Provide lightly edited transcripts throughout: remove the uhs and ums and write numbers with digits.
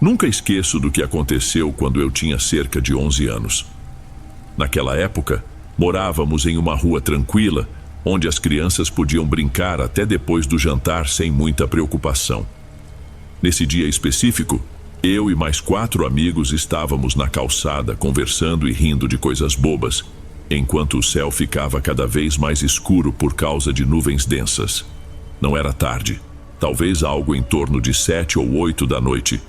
Nunca esqueço do que aconteceu quando eu tinha cerca de 11 anos. Naquela época, morávamos em uma rua tranquila, onde as crianças podiam brincar até depois do jantar sem muita preocupação. Nesse dia específico, eu e mais 4 amigos estávamos na calçada conversando e rindo de coisas bobas, enquanto o céu ficava cada vez mais escuro por causa de nuvens densas. Não era tarde, talvez algo em torno de 7 ou 8 da noite,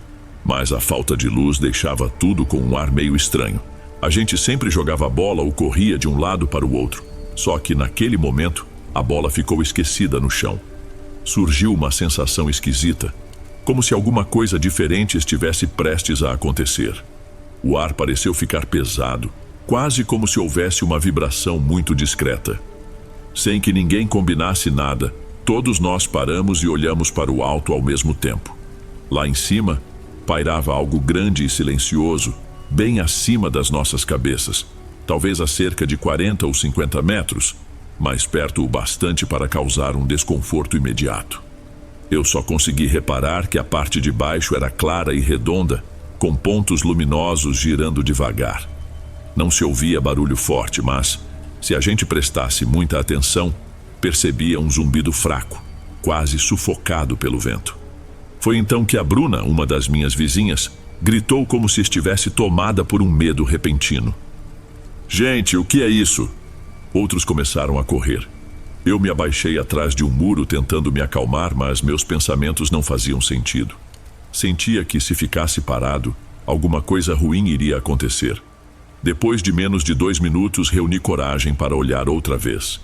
mas a falta de luz deixava tudo com um ar meio estranho. A gente sempre jogava bola ou corria de um lado para o outro, só que naquele momento a bola ficou esquecida no chão. Surgiu uma sensação esquisita, como se alguma coisa diferente estivesse prestes a acontecer. O ar pareceu ficar pesado, quase como se houvesse uma vibração muito discreta. Sem que ninguém combinasse nada, todos nós paramos e olhamos para o alto ao mesmo tempo. Lá em cima, pairava algo grande e silencioso, bem acima das nossas cabeças, talvez a cerca de 40 ou 50 metros, mais perto o bastante para causar um desconforto imediato. Eu só consegui reparar que a parte de baixo era clara e redonda, com pontos luminosos girando devagar. Não se ouvia barulho forte, mas, se a gente prestasse muita atenção, percebia um zumbido fraco, quase sufocado pelo vento. Foi então que a Bruna, uma das minhas vizinhas, gritou como se estivesse tomada por um medo repentino. "Gente, o que é isso?" Outros começaram a correr. Eu me abaixei atrás de um muro tentando me acalmar, mas meus pensamentos não faziam sentido. Sentia que, se ficasse parado, alguma coisa ruim iria acontecer. Depois de menos de 2 minutos, reuni coragem para olhar outra vez.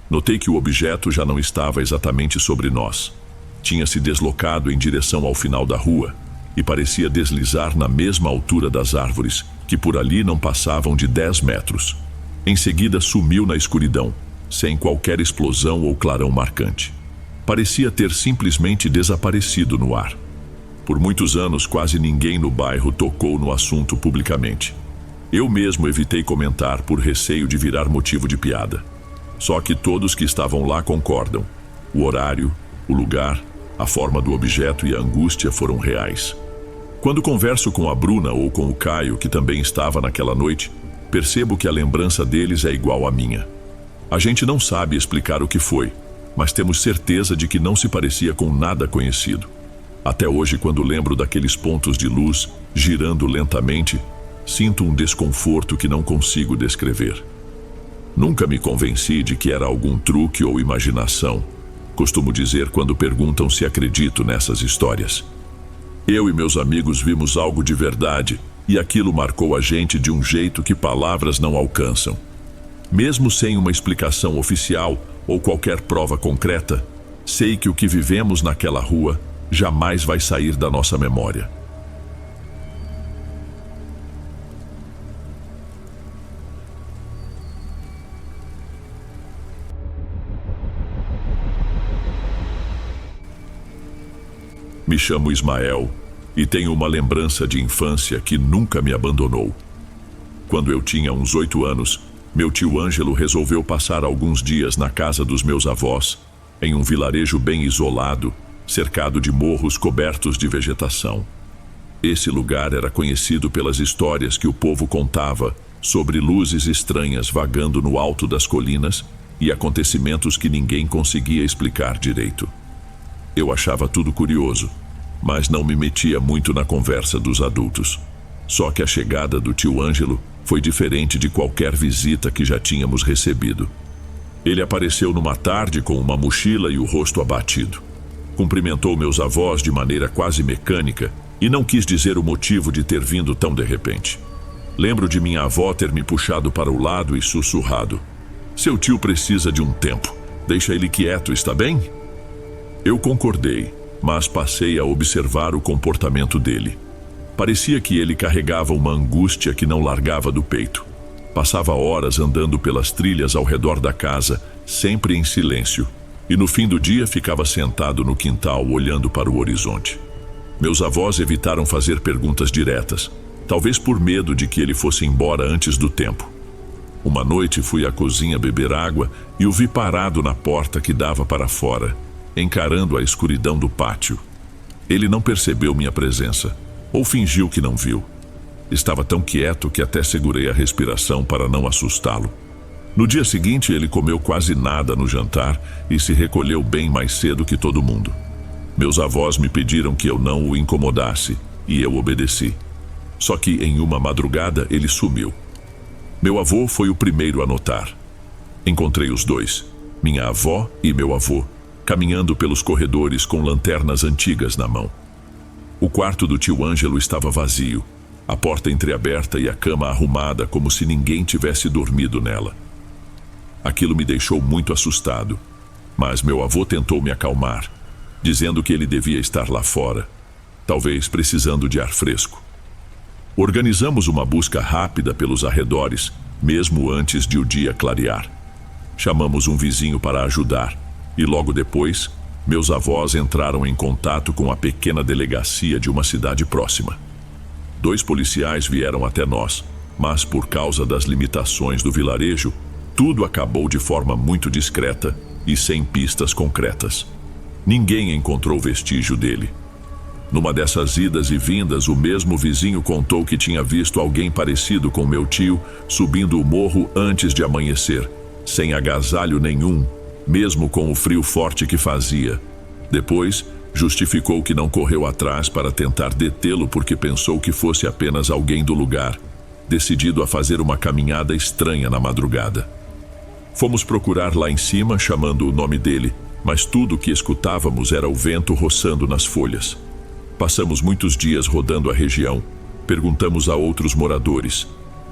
Notei que o objeto já não estava exatamente sobre nós. Tinha se deslocado em direção ao final da rua e parecia deslizar na mesma altura das árvores, que por ali não passavam de 10 metros. Em seguida, sumiu na escuridão, sem qualquer explosão ou clarão marcante. Parecia ter simplesmente desaparecido no ar. Por muitos anos, quase ninguém no bairro tocou no assunto publicamente. Eu mesmo evitei comentar por receio de virar motivo de piada. Só que todos que estavam lá concordam. O horário, o lugar, a forma do objeto e a angústia foram reais. Quando converso com a Bruna ou com o Caio, que também estava naquela noite, percebo que a lembrança deles é igual à minha. A gente não sabe explicar o que foi, mas temos certeza de que não se parecia com nada conhecido. Até hoje, quando lembro daqueles pontos de luz girando lentamente, sinto um desconforto que não consigo descrever. Nunca me convenci de que era algum truque ou imaginação. Costumo dizer quando perguntam se acredito nessas histórias. Eu e meus amigos vimos algo de verdade e aquilo marcou a gente de um jeito que palavras não alcançam. Mesmo sem uma explicação oficial ou qualquer prova concreta, sei que o que vivemos naquela rua jamais vai sair da nossa memória. Me chamo Ismael e tenho uma lembrança de infância que nunca me abandonou. Quando eu tinha uns 8 anos, meu tio Ângelo resolveu passar alguns dias na casa dos meus avós, em um vilarejo bem isolado, cercado de morros cobertos de vegetação. Esse lugar era conhecido pelas histórias que o povo contava sobre luzes estranhas vagando no alto das colinas e acontecimentos que ninguém conseguia explicar direito. Eu achava tudo curioso, mas não me metia muito na conversa dos adultos. Só que a chegada do tio Ângelo foi diferente de qualquer visita que já tínhamos recebido. Ele apareceu numa tarde com uma mochila e o rosto abatido. Cumprimentou meus avós de maneira quase mecânica e não quis dizer o motivo de ter vindo tão de repente. Lembro de minha avó ter me puxado para o lado e sussurrado: "Seu tio precisa de um tempo. Deixa ele quieto, está bem?" Eu concordei, mas passei a observar o comportamento dele. Parecia que ele carregava uma angústia que não largava do peito. Passava horas andando pelas trilhas ao redor da casa, sempre em silêncio, e no fim do dia ficava sentado no quintal olhando para o horizonte. Meus avós evitaram fazer perguntas diretas, talvez por medo de que ele fosse embora antes do tempo. Uma noite fui à cozinha beber água e o vi parado na porta que dava para fora, encarando a escuridão do pátio. Ele não percebeu minha presença, Ou fingiu que não viu. Estava tão quieto que até segurei a respiração para não assustá-lo. No dia seguinte, ele comeu quase nada no jantar e se recolheu bem mais cedo que todo mundo. Meus avós me pediram que eu não o incomodasse, e eu obedeci. Só que em uma madrugada ele sumiu. Meu avô foi o primeiro a notar. Encontrei os dois, minha avó e meu avô, caminhando pelos corredores com lanternas antigas na mão. O quarto do tio Ângelo estava vazio, a porta entreaberta e a cama arrumada como se ninguém tivesse dormido nela. Aquilo me deixou muito assustado, mas meu avô tentou me acalmar, dizendo que ele devia estar lá fora, talvez precisando de ar fresco. Organizamos uma busca rápida pelos arredores, mesmo antes de o dia clarear. Chamamos um vizinho para ajudar, e logo depois, meus avós entraram em contato com a pequena delegacia de uma cidade próxima. 2 policiais vieram até nós, mas por causa das limitações do vilarejo, tudo acabou de forma muito discreta e sem pistas concretas. Ninguém encontrou vestígio dele. Numa dessas idas e vindas, o mesmo vizinho contou que tinha visto alguém parecido com meu tio subindo o morro antes de amanhecer, sem agasalho nenhum, mesmo com o frio forte que fazia. Depois, justificou que não correu atrás para tentar detê-lo porque pensou que fosse apenas alguém do lugar, decidido a fazer uma caminhada estranha na madrugada. Fomos procurar lá em cima, chamando o nome dele, mas tudo o que escutávamos era o vento roçando nas folhas. Passamos muitos dias rodando a região. Perguntamos a outros moradores.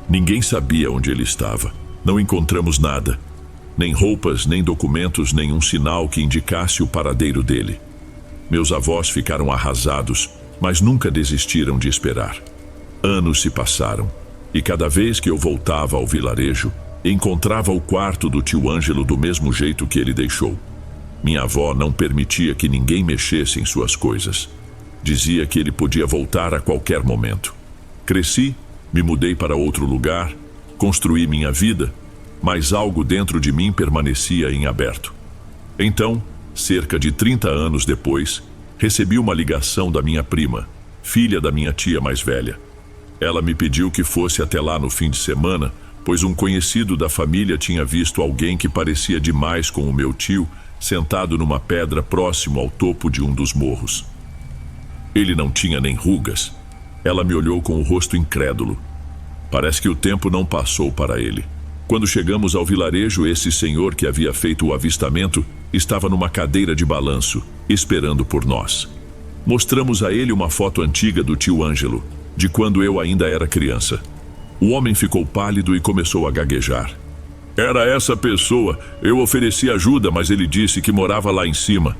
Ninguém sabia onde ele estava. Não encontramos nada. Nem roupas, nem documentos, nenhum sinal que indicasse o paradeiro dele. Meus avós ficaram arrasados, mas nunca desistiram de esperar. Anos se passaram, e cada vez que eu voltava ao vilarejo, encontrava o quarto do tio Ângelo do mesmo jeito que ele deixou. Minha avó não permitia que ninguém mexesse em suas coisas. Dizia que ele podia voltar a qualquer momento. Cresci, me mudei para outro lugar, construí minha vida, mas algo dentro de mim permanecia em aberto. Então, cerca de 30 anos depois, recebi uma ligação da minha prima, filha da minha tia mais velha. Ela me pediu que fosse até lá no fim de semana, pois um conhecido da família tinha visto alguém que parecia demais com o meu tio, sentado numa pedra próximo ao topo de um dos morros. Ele não tinha nem rugas. Ela me olhou com o rosto incrédulo. Parece que o tempo não passou para ele. Quando chegamos ao vilarejo, esse senhor que havia feito o avistamento estava numa cadeira de balanço, esperando por nós. Mostramos a ele uma foto antiga do tio Ângelo, de quando eu ainda era criança. O homem ficou pálido e começou a gaguejar. Era essa pessoa. Eu ofereci ajuda, mas ele disse que morava lá em cima.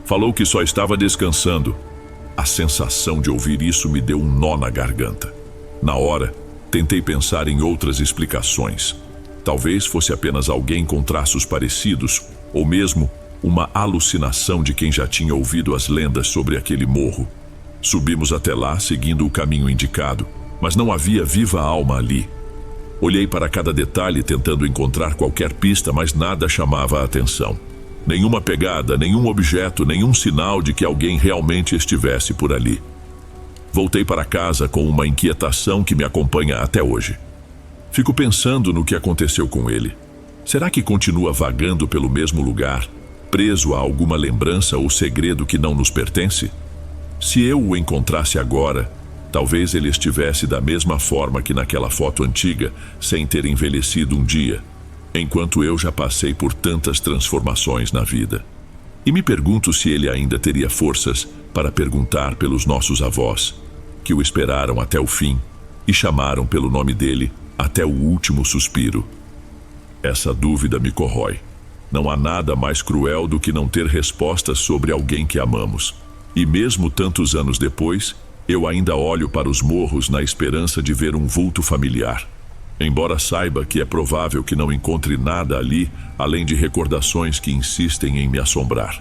Falou que só estava descansando. A sensação de ouvir isso me deu um nó na garganta. Na hora, tentei pensar em outras explicações. Talvez fosse apenas alguém com traços parecidos, ou mesmo uma alucinação de quem já tinha ouvido as lendas sobre aquele morro. Subimos até lá, seguindo o caminho indicado, mas não havia viva alma ali. Olhei para cada detalhe tentando encontrar qualquer pista, mas nada chamava a atenção. Nenhuma pegada, nenhum objeto, nenhum sinal de que alguém realmente estivesse por ali. Voltei para casa com uma inquietação que me acompanha até hoje. Fico pensando no que aconteceu com ele. Será que continua vagando pelo mesmo lugar, preso a alguma lembrança ou segredo que não nos pertence? Se eu o encontrasse agora, talvez ele estivesse da mesma forma que naquela foto antiga, sem ter envelhecido um dia, enquanto eu já passei por tantas transformações na vida. E me pergunto se ele ainda teria forças para perguntar pelos nossos avós, que o esperaram até o fim e chamaram pelo nome dele até o último suspiro. Essa dúvida me corrói. Não há nada mais cruel do que não ter respostas sobre alguém que amamos. E mesmo tantos anos depois, eu ainda olho para os morros na esperança de ver um vulto familiar. Embora saiba que é provável que não encontre nada ali, além de recordações que insistem em me assombrar.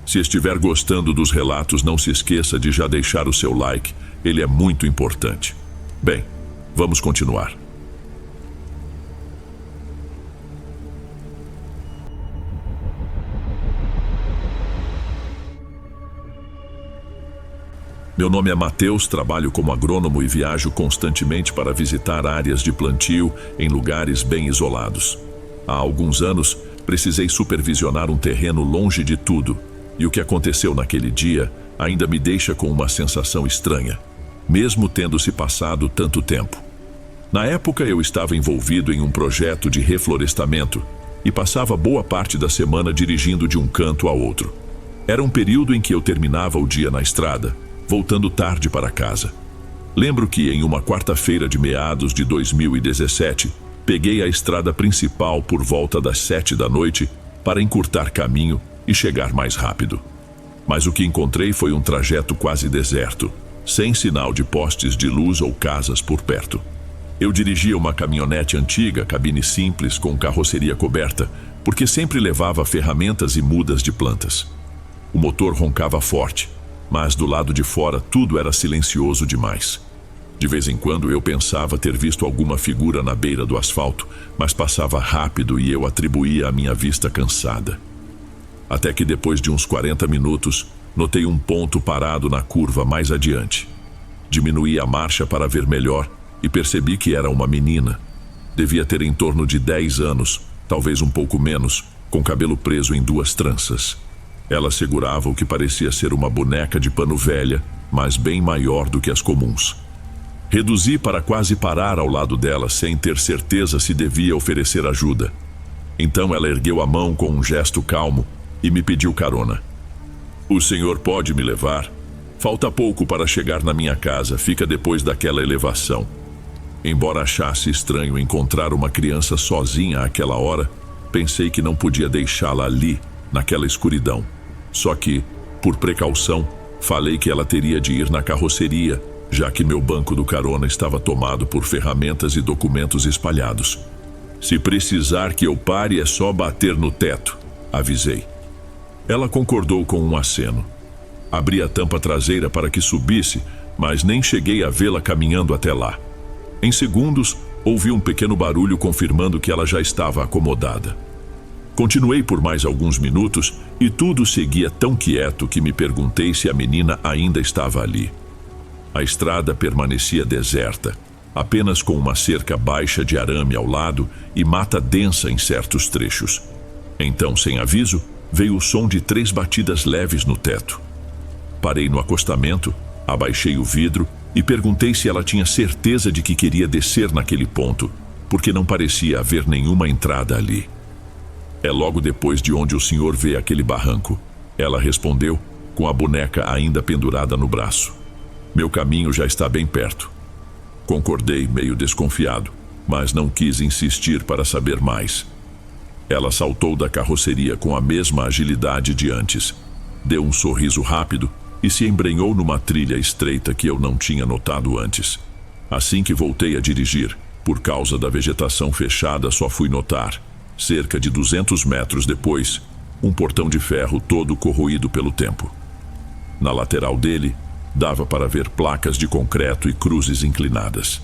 Se estiver gostando dos relatos, não se esqueça de já deixar o seu like. Ele é muito importante. Bem, vamos continuar. Meu nome é Matheus, trabalho como agrônomo e viajo constantemente para visitar áreas de plantio em lugares bem isolados. Há alguns anos, precisei supervisionar um terreno longe de tudo, e o que aconteceu naquele dia ainda me deixa com uma sensação estranha, mesmo tendo se passado tanto tempo. Na época, eu estava envolvido em um projeto de reflorestamento e passava boa parte da semana dirigindo de um canto a outro. Era um período em que eu terminava o dia na estrada, voltando tarde para casa. Lembro que, em uma quarta-feira de meados de 2017, peguei a estrada principal por volta das 7 da noite para encurtar caminho e chegar mais rápido. Mas o que encontrei foi um trajeto quase deserto, sem sinal de postes de luz ou casas por perto. Eu dirigia uma caminhonete antiga, cabine simples, com carroceria coberta, porque sempre levava ferramentas e mudas de plantas. O motor roncava forte, mas do lado de fora tudo era silencioso demais. De vez em quando eu pensava ter visto alguma figura na beira do asfalto, mas passava rápido e eu atribuía a minha vista cansada. Até que depois de uns 40 minutos, notei um ponto parado na curva mais adiante. Diminuí a marcha para ver melhor e percebi que era uma menina. Devia ter em torno de 10 anos, talvez um pouco menos, com cabelo preso em 2 tranças. Ela segurava o que parecia ser uma boneca de pano velha, mas bem maior do que as comuns. Reduzi para quase parar ao lado dela, sem ter certeza se devia oferecer ajuda. Então ela ergueu a mão com um gesto calmo e me pediu carona. "O senhor pode me levar? Falta pouco para chegar na minha casa, fica depois daquela elevação." Embora achasse estranho encontrar uma criança sozinha àquela hora, pensei que não podia deixá-la ali, naquela escuridão. Só que, por precaução, falei que ela teria de ir na carroceria, já que meu banco do carona estava tomado por ferramentas e documentos espalhados. "Se precisar que eu pare, é só bater no teto", avisei. Ela concordou com um aceno. Abri a tampa traseira para que subisse, mas nem cheguei a vê-la caminhando até lá. Em segundos, ouvi um pequeno barulho confirmando que ela já estava acomodada. Continuei por mais alguns minutos e tudo seguia tão quieto que me perguntei se a menina ainda estava ali. A estrada permanecia deserta, apenas com uma cerca baixa de arame ao lado e mata densa em certos trechos. Então, sem aviso, veio o som de 3 batidas leves no teto. Parei no acostamento, abaixei o vidro e perguntei se ela tinha certeza de que queria descer naquele ponto, porque não parecia haver nenhuma entrada ali. "É logo depois de onde o senhor vê aquele barranco", ela respondeu, com a boneca ainda pendurada no braço. "Meu caminho já está bem perto." Concordei, meio desconfiado, mas não quis insistir para saber mais. Ela saltou da carroceria com a mesma agilidade de antes, deu um sorriso rápido e se embrenhou numa trilha estreita que eu não tinha notado antes. Assim que voltei a dirigir, por causa da vegetação fechada, só fui notar, cerca de 200 metros depois, um portão de ferro todo corroído pelo tempo. Na lateral dele, dava para ver placas de concreto e cruzes inclinadas.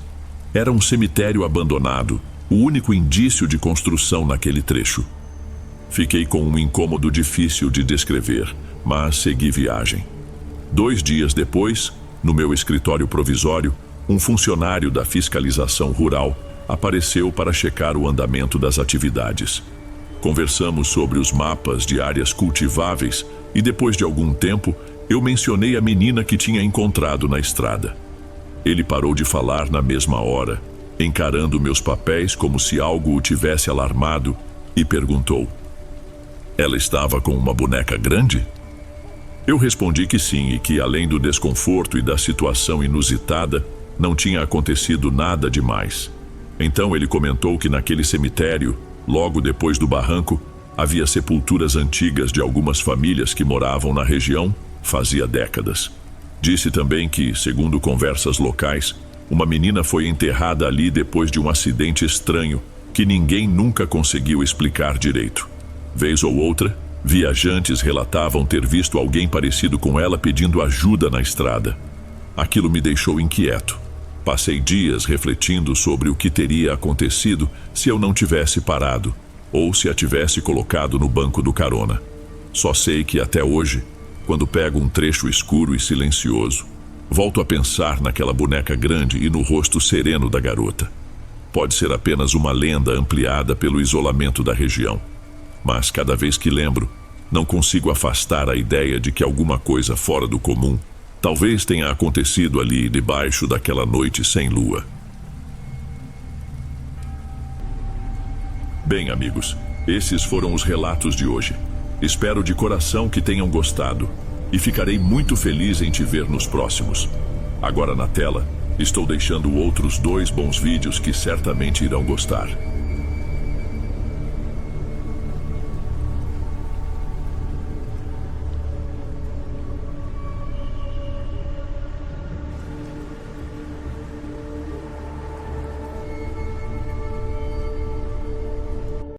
Era um cemitério abandonado, o único indício de construção naquele trecho. Fiquei com um incômodo difícil de descrever, mas segui viagem. 2 dias depois, no meu escritório provisório, um funcionário da fiscalização rural apareceu para checar o andamento das atividades. Conversamos sobre os mapas de áreas cultiváveis e depois de algum tempo, eu mencionei a menina que tinha encontrado na estrada. Ele parou de falar na mesma hora, encarando meus papéis como se algo o tivesse alarmado, e perguntou: "Ela estava com uma boneca grande?" Eu respondi que sim, e que além do desconforto e da situação inusitada, não tinha acontecido nada demais. Então ele comentou que naquele cemitério, logo depois do barranco, havia sepulturas antigas de algumas famílias que moravam na região fazia décadas. Disse também que, segundo conversas locais, uma menina foi enterrada ali depois de um acidente estranho que ninguém nunca conseguiu explicar direito. Vez ou outra, viajantes relatavam ter visto alguém parecido com ela pedindo ajuda na estrada. Aquilo me deixou inquieto. Passei dias refletindo sobre o que teria acontecido se eu não tivesse parado, ou se a tivesse colocado no banco do carona. Só sei que até hoje, quando pego um trecho escuro e silencioso, Volto a pensar naquela boneca grande e no rosto sereno da garota. Pode ser apenas uma lenda ampliada pelo isolamento da região. Mas cada vez que lembro, não consigo afastar a ideia de que alguma coisa fora do comum talvez tenha acontecido ali debaixo daquela noite sem lua. Bem, amigos, esses foram os relatos de hoje. Espero de coração que tenham gostado e ficarei muito feliz em te ver nos próximos. Agora na tela, estou deixando outros 2 bons vídeos que certamente irão gostar.